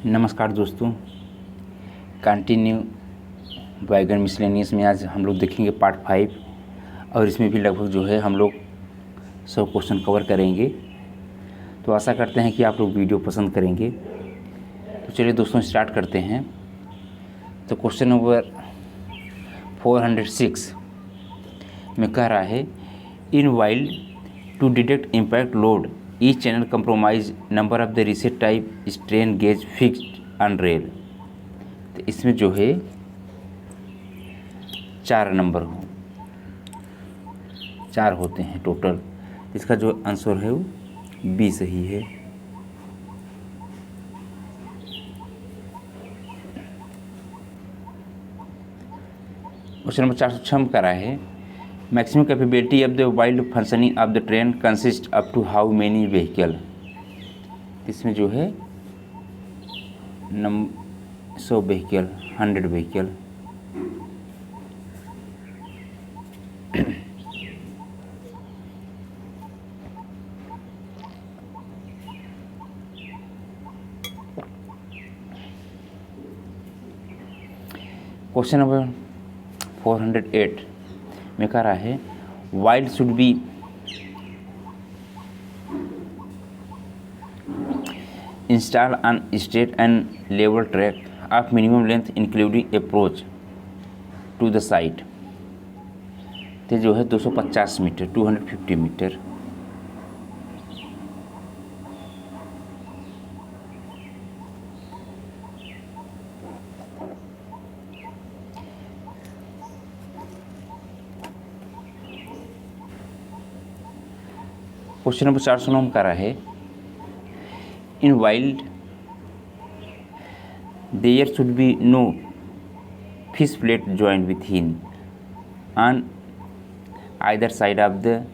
नमस्कार दोस्तों, continue wagon miscellaneous में आज हम लोग देखेंगे पार्ट 5 और इसमें भी लगभग जो है हम लोग 100 क्वेश्चन कवर करेंगे। तो आशा करते हैं कि आप लोग वीडियो पसंद करेंगे। तो चलिए दोस्तों स्टार्ट करते हैं। तो क्वेश्चन नंबर 406 में कह रहा है, in WILD to detect impact load each channel compromise number of the rosette type strain gauge fixed on rail. तो इसमें जो है 4 नंबर चार होते हैं टोटल। इसका जो आंसर है वो बी सही है। क्वेश्चन नंबर 406 का रहा है, maximum capability of the WILD functioning of the train consist up to how many vehicle. इसमें जो है 100 व्हीकल, 100 व्हीकल। क्वेश्चन नंबर 408 में कह रहा है, WILD should be installed on straight and level track of minimum length including approach to the site. तो जो है 250 मीटर, 250 मीटर। क्वेश्चन नंबर 409 का रहा है, in wild there should be no fish plate joint within on either side of the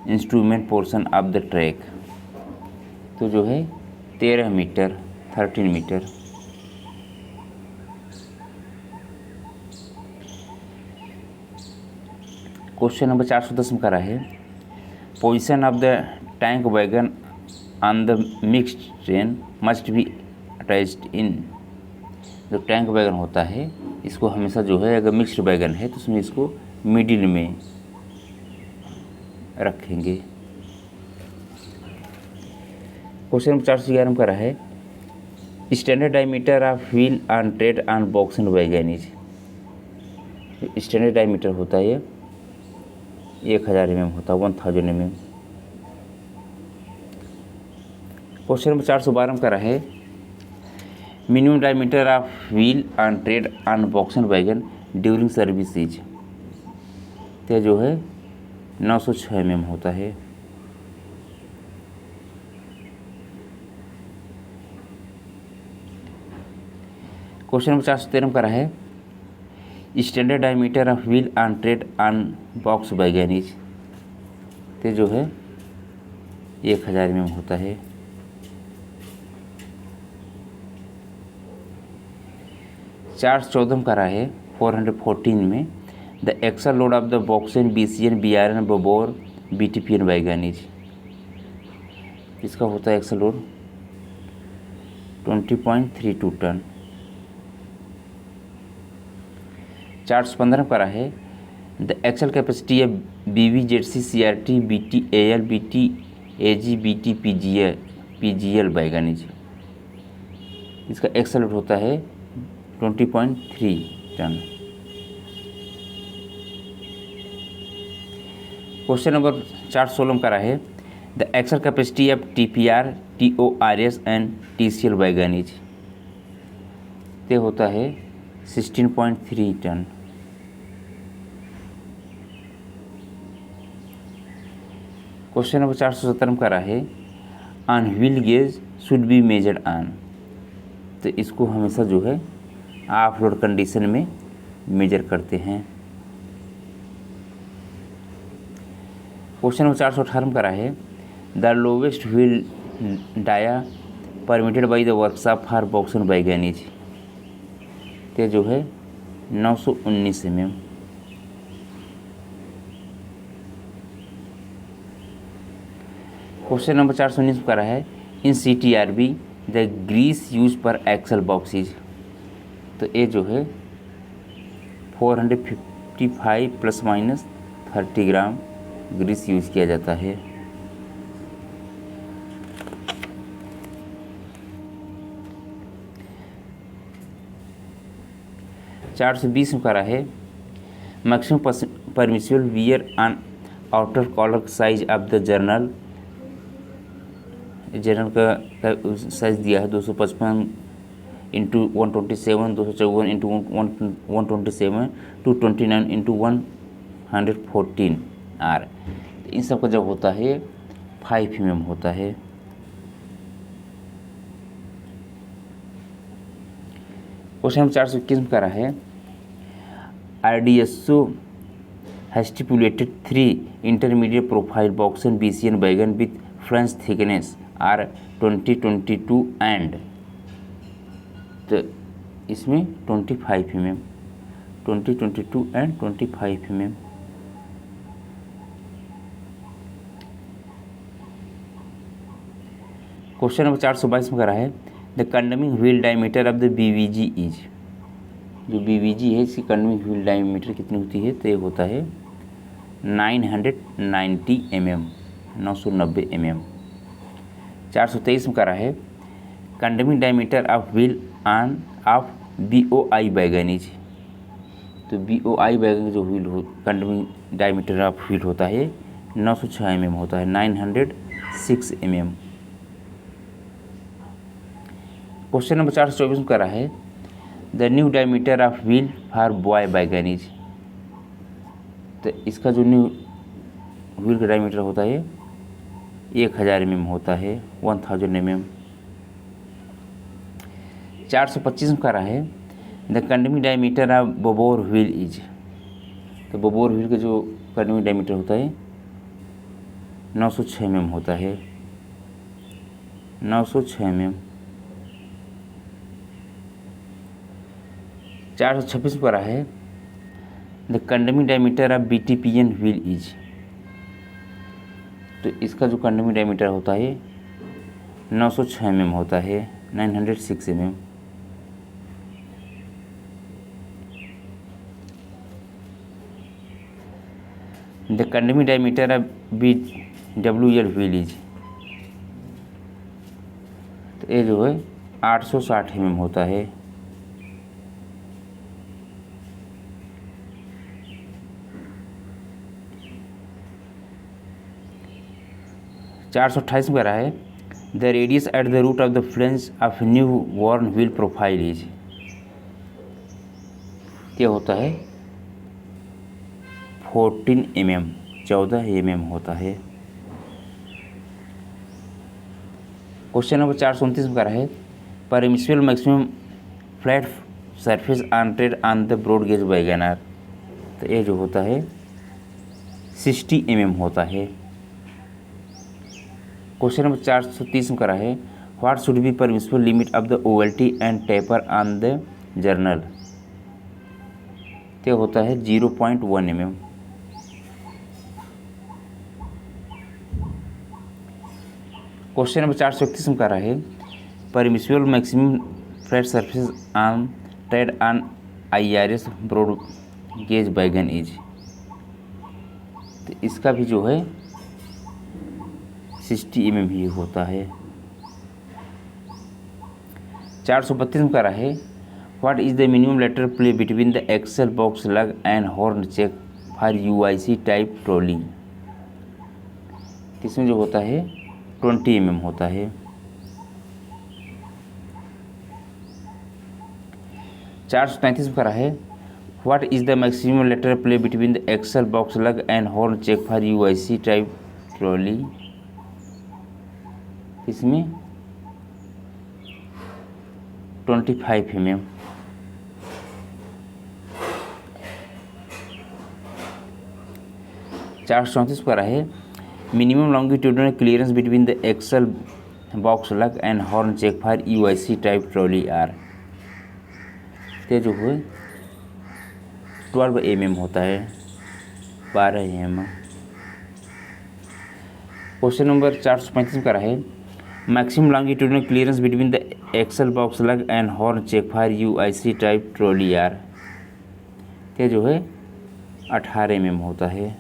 instrument portion of the track. तो जो है 13 metre, 13 metre. Question number 410 में करा है, position of the tank wagon on the mixed train must be attached in. जो tank wagon होता है इसको हमेशा जो है, अगर मिक्स्ड वैगन है तो उसमें इसको मिडिल में रखेंगे। क्वेश्चन नंबर 411 में करा है, standard diameter of wheel on tread on box and wagon is. Standard diameter होता है 1000 mm होता है, 1000 mm। क्वेश्चन नंबर 412 में करा है, minimum diameter of wheel on tread on box and wagon during service is. तो जो है 906 mm होता है। क्वेश्चन नंबर 413 करा है, standard diameter of wheel on tread on box wagon is. तो जो है 1000 mm होता है। चार 14 करा है 414 में, the axle load of the BOXN BCN BRN BOBR BTPN wagon is. इसका होता है एक्सल लोड 20.32 टन। 415 करा है, the axle capacity of BV ZC CRT BT AL BT AG BT PGL wagon is. इसका एक्सल लोड होता है 20.3 ton. Question number 416 करा है, the axle capacity of TPR TORS and TCL wagon is. ते होता है 16.3 टन। क्वेश्चन नंबर 417 करा है, on wheel gauge should be measured on. तो इसको हमेशा जो है ऑफ लोड कंडीशन में मेजर करते हैं। क्वेश्चन नंबर 418 करा है, the lowest wheel dia permitted by the workshop for box and wagon is. तो जो है 919 mm। क्वेश्चन नंबर 419 करा है, in CTRB the grease use per axle boxes, तो ये जो है 455 plus minus 30 gram grease use किया जाता है। चार सौ 20 में करा है maximum permissible wear on outer collar size of the journal का साइज दिया है 255 into 127, 254 into 127 to 29 into 114 are. इन सब का जब होता है 5 mm होता है। क्वेश्चन नंबर 421 में करा है RDSO has stipulated 3 intermediate profile box and BCN wagon with flange thickness are 20, 22 and, तो इसमें 25 mm, 20, 22 and 25 mm। Question number 422 में करा है the कंडमिंग wheel diameter of the BVG is, जो बीवीजी है इसकी कंडमिंग व्हील डायमीटर कितनी होती है, तो ये होता है 990 mm, 990 mm। 423 में करा है कंडमिंग diameter of wheel on off BOI wagon is, तो BOI वैगन जो व्हील हो कंडमिंग डायमीटर ऑफ व्हील होता है 906 mm होता है, 906 mm। क्वेश्चन नंबर 424 में करा है the new diameter of wheel for boy wagon is, तो इसका जो न्यू व्हील का डायमीटर होता है 1000 mm होता है, 1000 mm। 425 में करा है the condemning diameter of BOBR wheel is, तो बोबोर व्हील का जो कंडमिंग डायमीटर होता है 906 mm होता है, 906 mm। 426 पर है the condemning diameter of BTPN wheel is, तो इसका जो कंडमिंग डायमीटर होता है 906 mm होता है, 906 mm। The condemning diameter of BWL wheel is, तो ये जो है 860 mm होता है। 428 में कह रहा है the radius at the root of the flange of new worn wheel profile is, क्या होता है 14 mm, 14 mm होता है। क्वेश्चन नंबर 429 में कह रहा है permissible maximum flat surface on tread on the broad gauge wagons, तो ये जो होता है 60 mm होता है। क्वेश्चन नंबर 430 में करा है what should be permissible limit of the ovality and taper on the journal, तो होता है 0.1 mm। क्वेश्चन नंबर 431 में करा है permissible maximum flat surface on tread on IRS broad gauge wagon is, तो इसका भी जो है 60 mm ही होता है। 432 में करा है what is the minimum lateral play between the axle box lug and horn cheek for UIC type trolley, इसमें जो होता है 20 mm होता है। 433 में करा है what is the maximum lateral play between the axle box lug and horn cheek for UIC type trolley, इसमें 25 mm। 434 पर है minimum longitudinal clearance between the axle box lug and horn cheek for UIC type trolley are, ते जो है 12 mm होता है, 12 mm। Question number 435 का है maximum longitudinal clearance between the axle box lug and horn cheek for UIC type trolley are, ये जो है 18 mm होता है।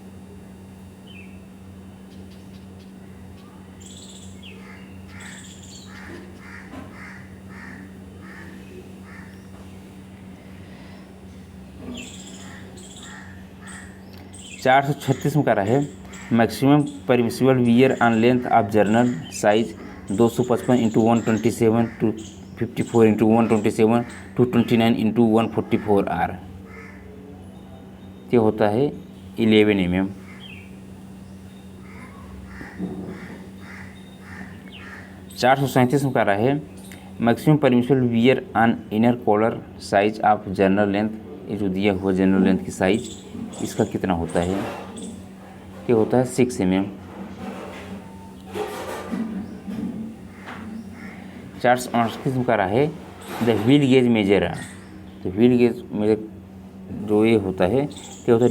चार सौ 36 में करा है maximum permissible wear on length of journal size 255 into 127 to 54 into 127 to 29 into 144 are, ये होता है 11 mm। चार सौ 37 में कह रहा है maximum permissible wear on inner collar size of journal length, ये जो दिया हुआ जर्नल लेंथ की साइज इसका कितना होता है, ये होता है 6 mm। 438 में कह रहा है द व्हील गेज मेजर, तो व्हील गेज मेजर जो ये होता है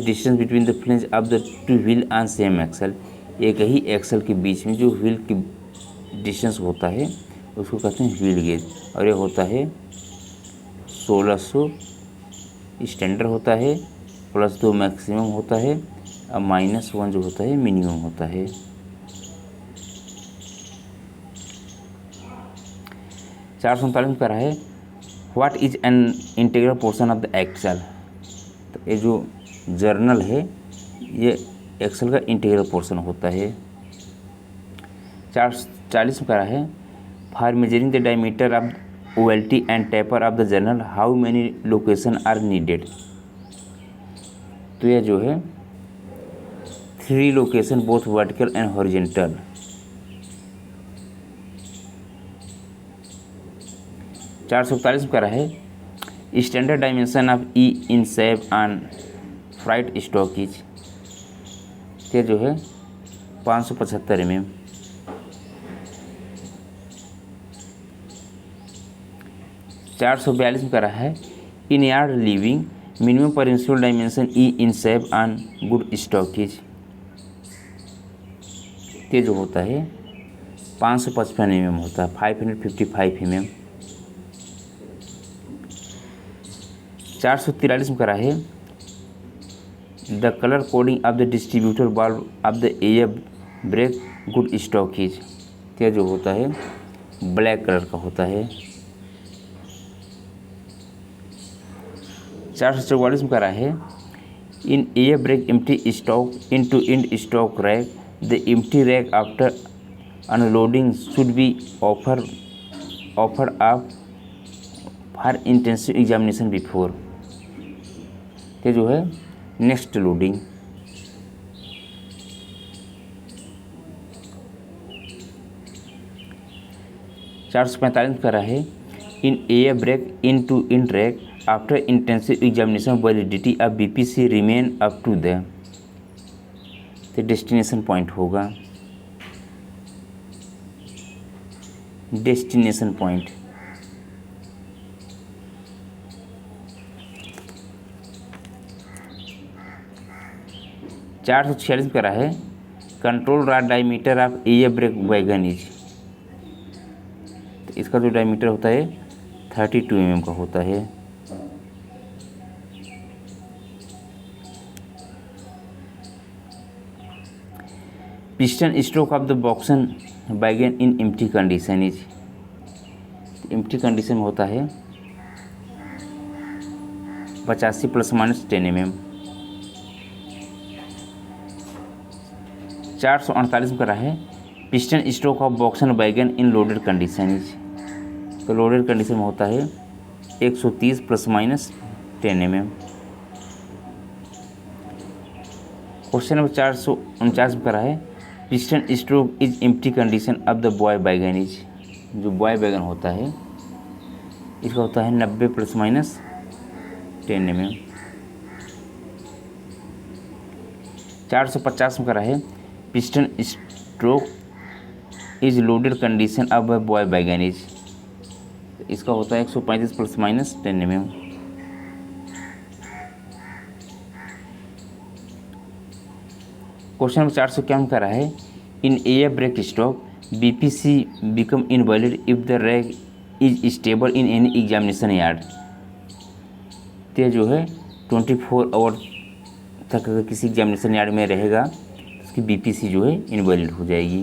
distance between the flange of the two wheel on same axle, एक ही एक्सल के बीच में जो व्हील की डिस्टेंस होता है उसको कहते हैं व्हील गेज, और ये होता है 1600 स्टैंडर्ड होता है, +2 मैक्सिमम होता है, और -1 जो होता है मिनिमम होता है। 439 कर रहा है what is an integral portion of the axle, तो ये जो जर्नल है ये एक्सल का इंटीग्रल पोर्शन होता है। 440 में कर रहा है for measuring the diameter of OLT and taper of the journal how many location are needed, तो यह जो है 3 location both vertical and horizontal. 441 में करा है standard dimension of E in shape on freight stock, ये जो है 575 mm। 442 में करा है in yard leaving minimum permissible dimension E in shape on good stock, ये जो होता है 555 mm होता है, 555 mm। 443 में करा है the colour coding of the distributor valve of the air break good stock, ये जो होता है ब्लैक कलर का होता है। 444 में करा है in air brake empty stock in to end stock rack the empty rack after unloading should be offered off for intensive examination before, ये जो है नेक्स्ट लोडिंग। 445 में करा है in air brake in two in rack after intensive examination validity of BPC remain up to the, तो destination point होगा, destination point. चार सौ 46 करा है control rod diameter of air break wagon is, तो इसका जो डायमीटर होता है 32 mm का होता है। Piston stroke of the BOXN wagon in empty condition is, empty condition में होता है 85 ± 10 mm। 448 में करा है piston stroke of BOXN wagon in loaded condition is, तो लोडेड कंडीशन में होता है 130 ± 10 mm। क्वेश्चन नंबर 449 में करा है piston stroke is empty condition of the boy wagon is, जो बॉय वैगन होता है इसका होता है 90 ± 10 mm। 450 में करा है piston stroke is loaded condition of a boy wagon is, इसका होता है 135 ± 10 mm। क्वेश्चन नंबर 451 करा है in air brake stock BPC become invalid if the rag is stable in any examination yard। तो जो है 24 आवर तक अगर किसी एग्जामिनेशन यार्ड में रहेगा तो उसकी BPC जो है इनवैलिड हो जाएगी।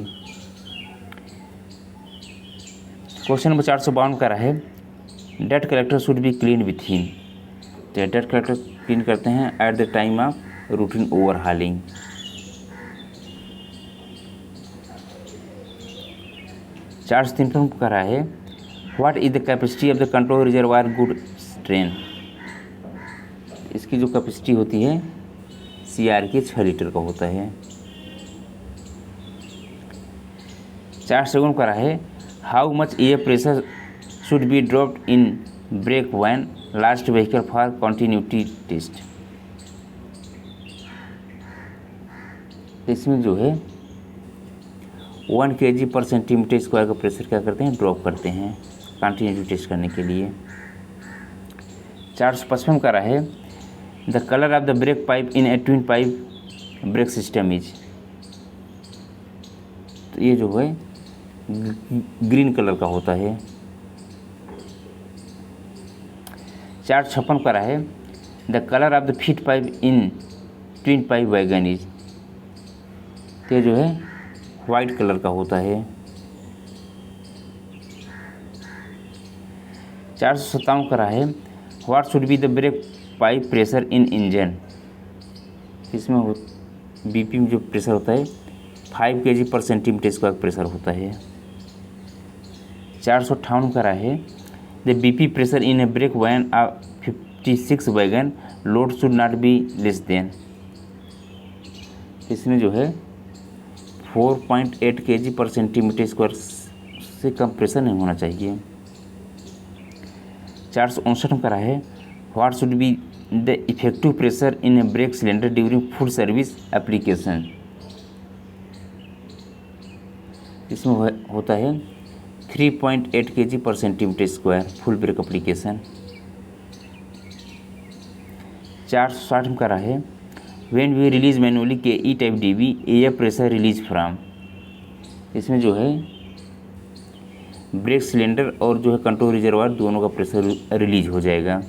क्वेश्चन नंबर 452 का है डेट collector should be clean within. तो डेट कलेक्टर क्लीन करते हैं at the time of routine overhauling. चार सौ तीन का रहा है what is the capacity of the control reservoir good train. इसकी जो कैपेसिटी होती है CR के 6 लीटर का होता है। 4 का रहा है how much air pressure should be dropped in brake van last vehicle for continuity test. इसमें जो है 1 kg पर सेंटीमीटर स्क्वायर का प्रेशर क्या करते हैं ड्रॉप करते हैं कॉन्टीन्यूटी टेस्ट करने के लिए। 455 का रहा है the colour of the brake pipe in A twin pipe brake system is. तो ये जो है ग्रीन कलर का होता है। 456 का रहा है the colour of the feet pipe in twin pipe wagon is. तो ये जो है वाइट कलर का होता है। 457 का रहा है what should be the brake pipe pressure in engine. इसमें BP में जो प्रेशर होता है 5 kg per centimetre square pressure होता है। 458 का रहा है the BP pressure in a brake van 56 wagon load should not be less than. इसमें जो है 4.8 kg पर सेंटीमीटर स्क्वायर से कम प्रेशर नहीं होना चाहिए। 459 का रहा है what should be the effective pressure in a brake cylinder during full service application. इसमें होता है 3.8 kg per centimetre square full brake application. 460 का रहा है when we release manually K E type DB air pressure release from. इसमें जो है brake cylinder और जो है कंट्रोल रिजर्वायर दोनों का प्रेशर रिलीज हो जाएगा।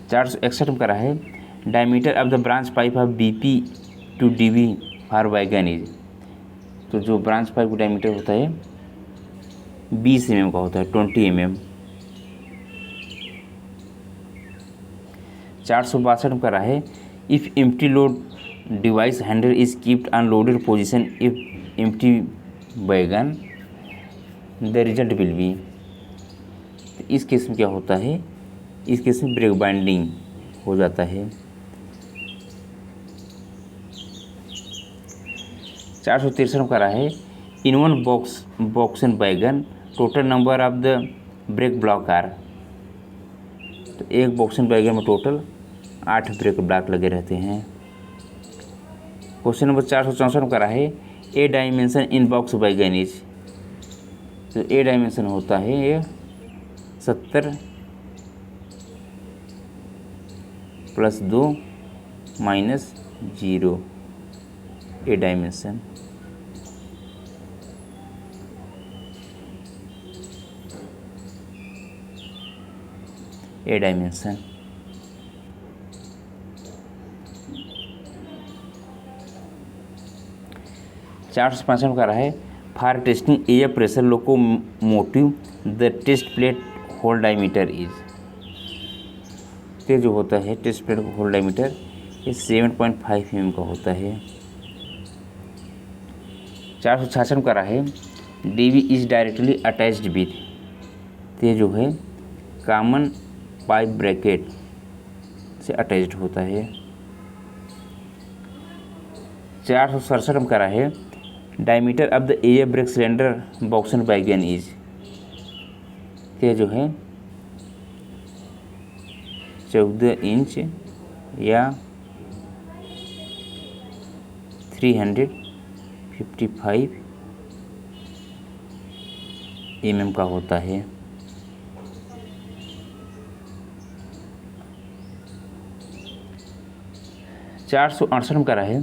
461 का रहा है diameter of the branch pipe of BP to DB for wagon is. तो जो ब्रांच पाइप का डायमीटर होता है 20 mm का होता है 20 mm। 462 का रहा है if empty load device handle is keeped unloaded position if empty wagon the result will be. इस केस में क्या होता है इस केस में ब्रेक बाइंडिंग हो जाता है। 463 का रहा है in one box and wagon total number of the brake block are. तो एक बॉक्स एंड वैगन में टोटल 8 ब्रेक ब्लॉक लगे रहते हैं। क्वेश्चन नंबर 464 का रहा है A dimension in box wagon is. तो ए डायमेंशन होता है ये 70 + 2 - 0 A dimension. A dimension. Chart 55 का रहा है for testing air pressure locomotive the test plate hole diameter is. ये जो होता है टेस्ट प्लेट होल डायमीटर ये 7.5 mm का होता है। 466 का रहा है DB is directly attached with. ये जो है कॉमन पाइप ब्रैकेट से अटैच्ड होता है। 467 का रहा है diameter of the air brake cylinder box and wagon is. ये जो है 14 इंच या 355 mm का होता है। 468 का रहा है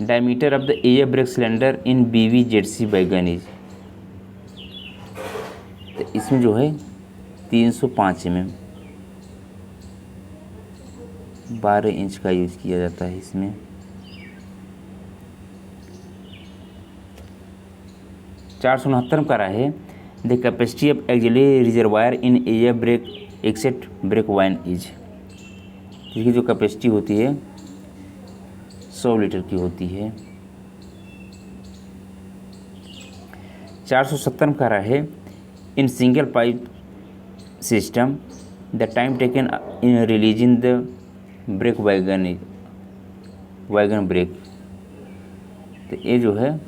diameter of the air brake cylinder in BVZC wagon is, तो इसमें जो है 305 mm, 12 इंच का यूज़ किया जाता है इसमें। 469 करा है the capacity of auxiliary reservoir in air brake except brake van is, इसकी जो कैपेसिटी होती है 100 लीटर की होती है। 470 करा है in single pipe system the time taken in releasing the brake wagon brake, तो ये जो है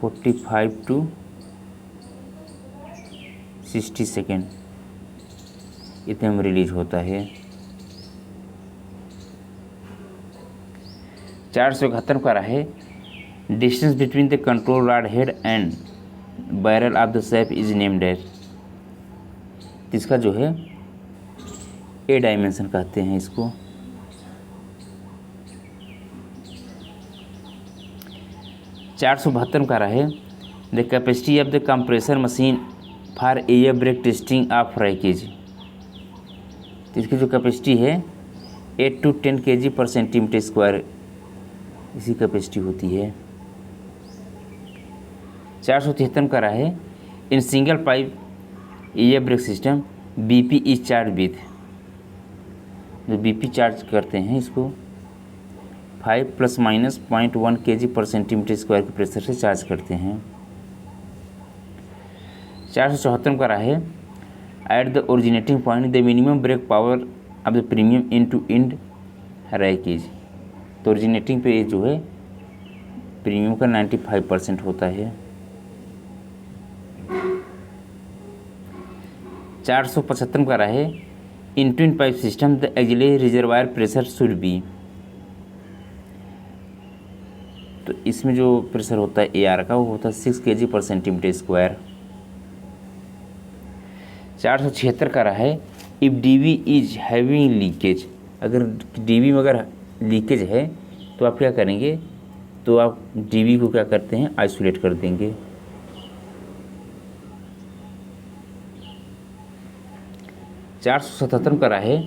45 to 60 सेकेंड इतने में रिलीज होता है। 471 करा है distance between the control rod head and barrel of the shape is named as, इसका जो है ए डायमेंशन कहते हैं इसको। 472 करा है the capacity of the compressor machine for air brake testing of wreckage, तो इसकी जो कैपेसिटी है 8 to 10 kg per centimetre square इसी कैपेसिटी होती है। 473 करा है in single pipe air brake system BP is charge with, जो BP चार्ज करते हैं इसको 5 ± 0.1 kg पर सेंटीमीटर स्क्वायर के प्रेशर से चार्ज करते हैं। 474 करा है at the originating point the minimum brake power of the premium in to end rakes, तो ओरिजिनेटिंग पे जो है प्रीमियम का 95% होता है। 475 करा है in twin pipe system the auxiliary reservoir pressure should be, तो इसमें जो प्रेशर होता है AR का वो होता है 6 kg पर सेंटीमीटर स्क्वायर। 476 करा है if DV is having leakage, अगर DV में अगर लीकेज है तो आप क्या करेंगे, तो आप DV को क्या करते हैं आइसोलेट कर देंगे। 477 करा है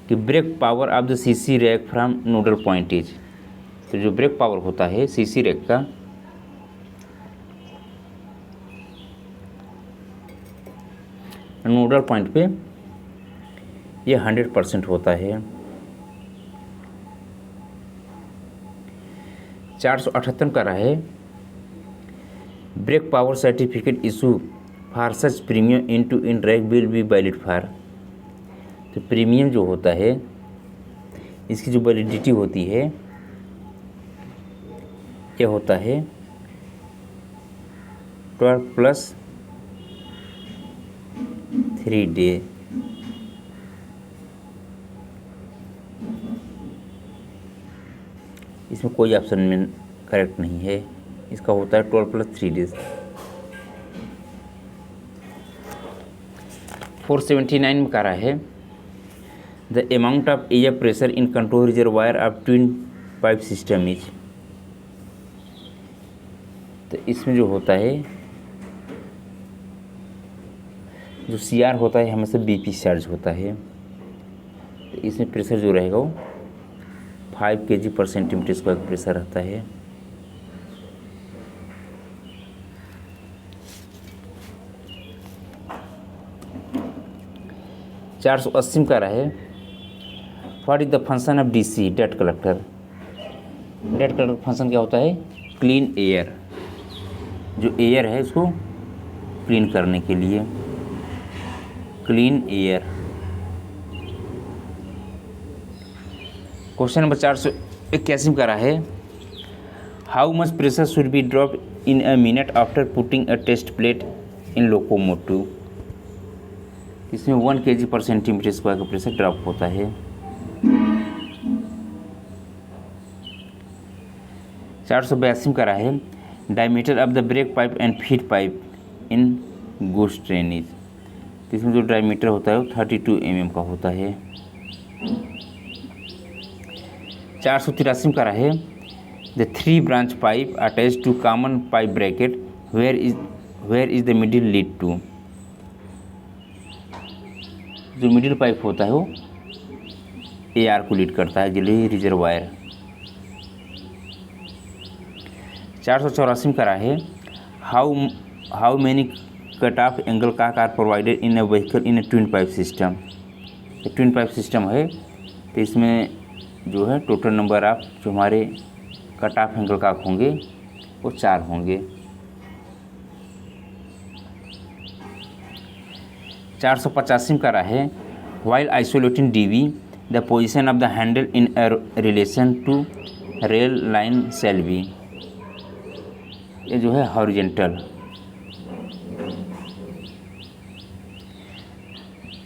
कि brake power of the CC rake from nodal point is, तो जो ब्रेक पावर होता है CC रैक का नोडल पॉइंट पे ये 100% होता है। 478 करा है brake power certificate issue for such premium into in rake will be valid for, तो प्रीमियम जो होता है इसकी जो वैलिडिटी होती है ये होता है 12 + 3 डे। इसमें कोई ऑप्शन में करेक्ट नहीं है, इसका होता है 12 + 3 डेज। 479 में करा है the amount of air pressure in control reservoir of twin pipe system is, तो इसमें जो होता है जो CR होता है हमेशा BP चार्ज होता है, तो इसमें प्रेशर जो रहेगा वो 5 kg पर सेंटीमीटर स्क्वायर का प्रेशर रहता है। 480 का रहा है what is the function of DC डेट कलेक्टर, डेट कलेक्टर फंक्शन क्या होता है क्लीन एयर, जो एयर है उसको क्लीन करने के लिए, क्लीन एयर। क्वेश्चन नंबर 481 का रहा है how much pressure should be drop in a minute after putting a test plate in locomotive, इसमें 1 kg पर सेंटीमीटर स्क्वायर का प्रेशर ड्रॉप होता है। 482 का रहा है diameter of the brake pipe and feed pipe in goods train is, इसमें जो diameter होता है वो 32 mm का होता है। 483 का रहा है the 3 branch pipe attach to common pipe bracket where is the middle lead to. जो मिडिल पाइप होता है वो AR को लीड करता है, ऑक्सिलरी रिजर्वायर। 484 करा है, how many cut off angle cock are provided in a vehicle in a twin pipe system. Twin pipe system है तो इसमें जो है टोटल नंबर ऑफ जो हमारे कट ऑफ एंगल का होंगे वो 4 होंगे। 485 करा है, while isolating DV the position of the handle in relation to rail line shall be. ये जो है हॉरिजेंटल,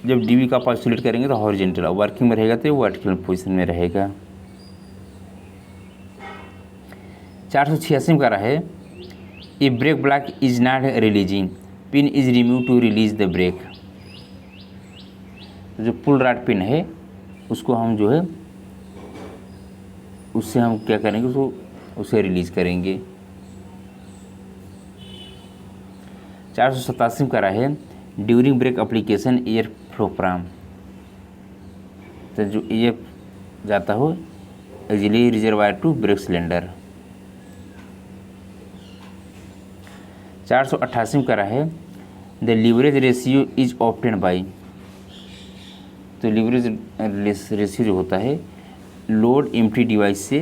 जब DV का आप आइसोलेट करेंगे तो हॉरिजेंटल, और वर्किंग में रहेगा तो वर्टिकल पोजीशन में रहेगा। 486 का रहा है, a brake block is not releasing, pin is remove to release the brake. जो पुल रॉड पिन है उसको हम जो है उससे हम क्या करेंगे, उसको उसे रिलीज करेंगे। 487 का रहा है, during brake application air flow from, तो जो एयर जाता हो auxiliary reservoir to brake cylinder. 488 का रहा है, the leverage ratio is obtain by, तो लीवरेज रेशियो जो होता है लोड एम्प्टी डिवाइस से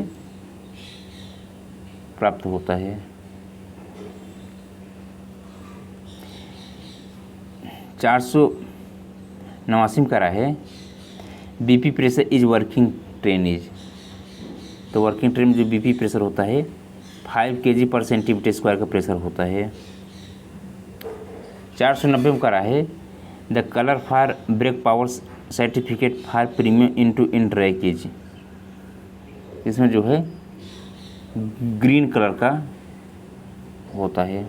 प्राप्त होता है। 489 का रहा है, BP pressure is working train is, तो वर्किंग ट्रेन में जो BP प्रेशर होता है 5 kg पर सेंटीमीटर स्क्वायर का प्रेशर होता है। 490 में करा है, the colour for brake power certificate for premium end to end rakes, इसमें जो है ग्रीन कलर का होता है।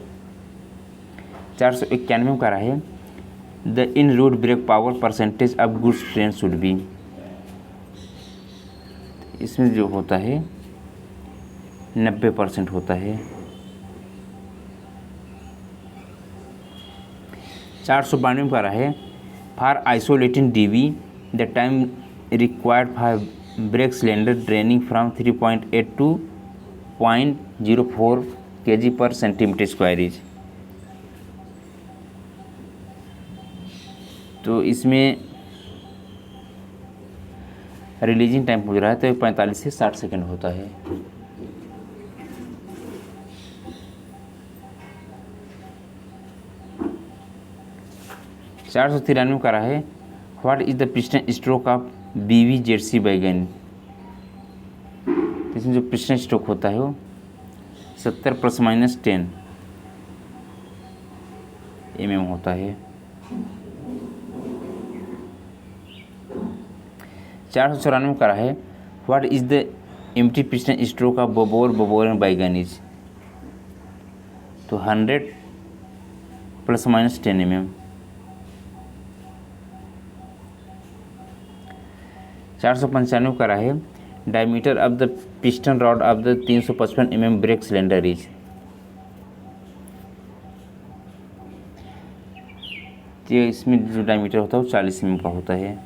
491 में करा है, the en route brake power percentage of goods train should be, इसमें जो होता है 90% होता है। 492 में करा है, for isolating DV the time required for brake cylinder draining from 3.8 to 0.04 kg per centimetre square is, तो इसमें रिलीजिंग टाइम हो रहा है तो 45 से 60 सेकंड होता है। 493 का रहा है, what is the piston stroke of BV ZC wagon, इसमें जो पिस्टन स्ट्रोक होता है वो 70 ± 10 mm होता है। 494 का रहा है, what is the empty piston stroke of BOBR wagon is, तो 100 ± 10 mm। 495 का रहा है, diameter of the piston rod of the 355 mm brake cylinder is, तो इसमें जो डायमीटर होता है वो 40 mm का होता है।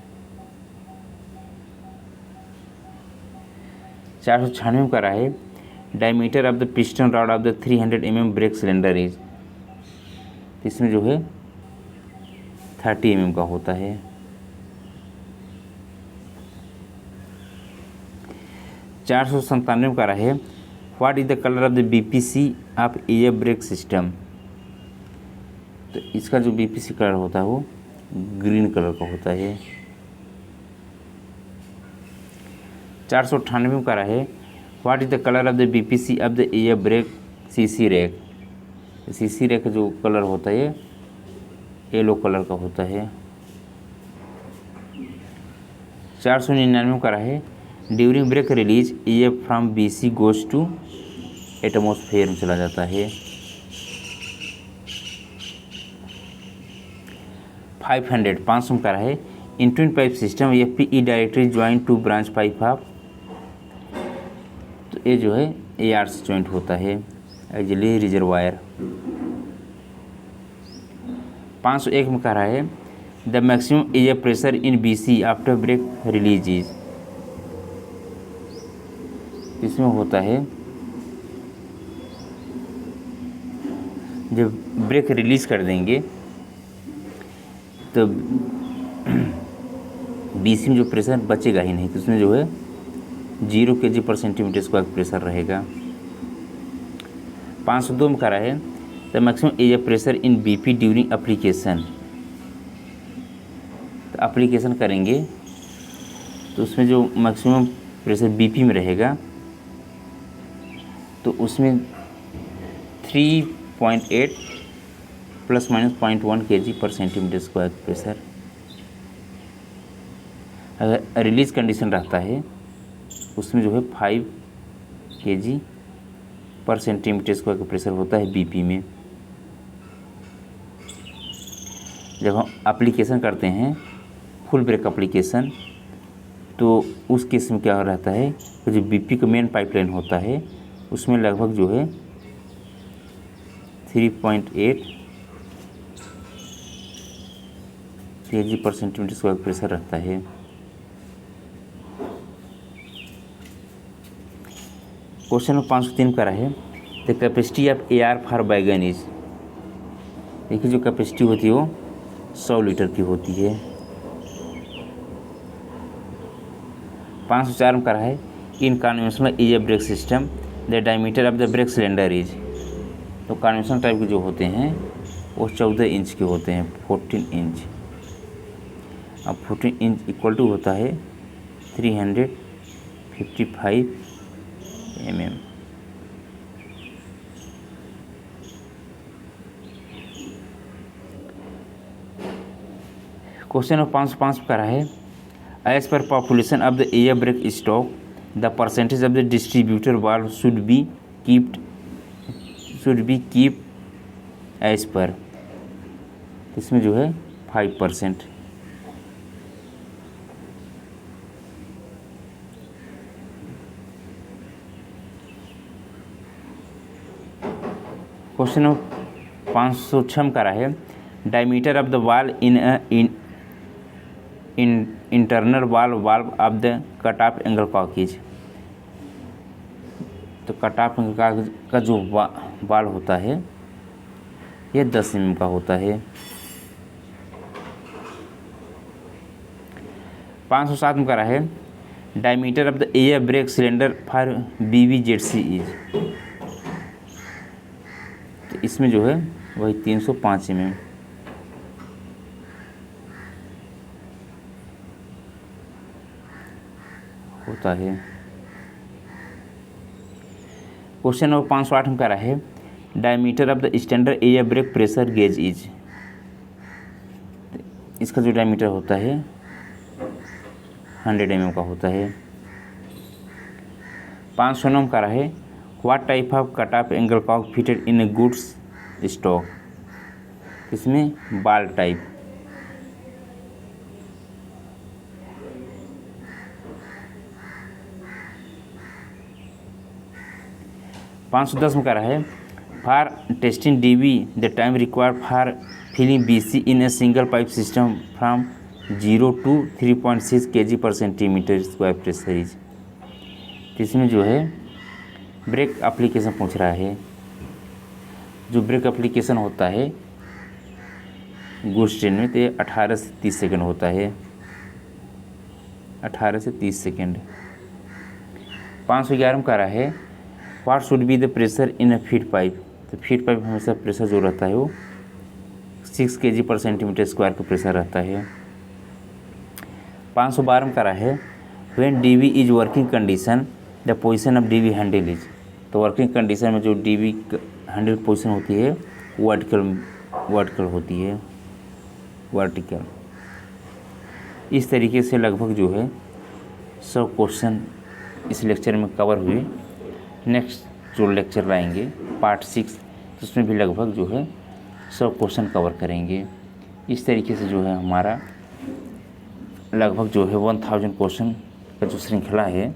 496 का रहा है, diameter of the piston rod of the 300 mm brake cylinder is, इसमें जो है 30 mm का होता है। 497 का रहा है, what is the colour of the BPC of air brake system, तो इसका जो BPC कलर होता है वो ग्रीन कलर का होता है। 498 का रहा है, what is the colour of the BPC of the air break CC rack, CC rake का जो कलर होता है येलो कलर का होता है। 499 का रहा है, during brake release air from BC goes to atmosphere में चला जाता है। 500 का रहा है, in twin pipe system FPE directly join to branch pipe of, तो ये जो है AR से जॉइंट होता है, एक्सिलरी रिजर्वायर। 501 में कह रहा है the maximum air pressure in BC after break release is. इसमें होता है जब ब्रेक रिलीज कर देंगे तो BC में जो प्रेशर बचेगा ही नहीं, तो उसमें जो है 0 kg/cm² प्रेशर रहेगा। 502 में कह रहा है the maximum air pressure in BP during application. तो एप्लीकेशन करेंगे तो उसमें जो मैक्सिमम प्रेशर BP में रहेगा तो उसमें 3.8 ± 0.1 kg/cm² प्रेशर। अगर रिलीज कंडीशन रहता है उसमें जो है 5 kg/cm² का प्रेशर होता है BP में। जब हम एप्लीकेशन करते हैं फुल ब्रेक एप्लीकेशन तो उस केस में क्या रहता है तो जो BP का मेन पाइपलाइन होता है उसमें लगभग जो है 3.8 kg/cm² प्रेशर रहता है। क्वेश्चन नंबर 503 का है the capacity of AR for बैगन इज। देखिए जो कैपेसिटी होती है वो 100 लीटर की होती है। 504 में कह रहा है इन conventional is a brake system the diameter of the break cylinder is. तो कन्वेंशनल टाइप के जो होते हैं वो 14 इंच के होते हैं, 14 इंच। अब 14 इंच इक्वल टू होता है 355 mm। क्वेश्चन नंबर 505 का है as per population of the air brake stock the percentage of the distributor valve should be keep as per. इसमें जो है 5%। क्वेश्चन नंबर 506 का है diameter of the wall in internal valve of the cut off angle cocks. तो cut off angle का जो वाल होता है ये 10 mm का होता है। 507 में करा है diameter of the air brake cylinder for BBZC is. तो इसमें जो है वही 305 mm। होता है। क्वेश्चन नंबर 508 में करा है diameter of the standard air brake pressure gauge is. इसका जो डायमीटर होता है 100 mm का होता है। 509 में करा है what type of cut off angle cock fitted in a goods stock. इसमें बाल टाइप। 510 में कह रहा है for testing DB the time required for filling BC in a single pipe system from 0 to 3.6 kg/cm² pressure is. इसमें जो है break application पूछ रहा है। जो ब्रेक एप्लीकेशन होता है गुड्स ट्रेन में तो 18 से 30 सेकंड होता है, 18 से 30 सेकंड। 511 में कह रहा है what should be the pressure in a feed pipe. तो फीड पाइप हमेशा प्रेशर जो रहता है वो 6 kg/cm² का प्रेशर रहता है। 512 में कह रहा है when DB is working condition the position of DB handle is. तो वर्किंग कंडीशन में जो DB हैंडल पोजीशन होती है वर्टिकल होती है, वर्टिकल। इस तरीके से लगभग जो है 100 क्वेश्चन इस लेक्चर में कवर हुए। नेक्स्ट जो लेक्चर लाएंगे पार्ट 6 तो उसमें भी लगभग जो है 100 क्वेश्चन कवर करेंगे। इस तरीके से जो है हमारा लगभग जो है 1000 क्वेश्चन का जो श्रृंखला है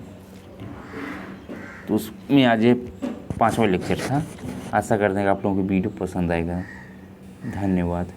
तो उसमें आज ये 5वां लेक्चर था। आशा करते हैं कि आप लोगों को वीडियो पसंद आएगा। धन्यवाद।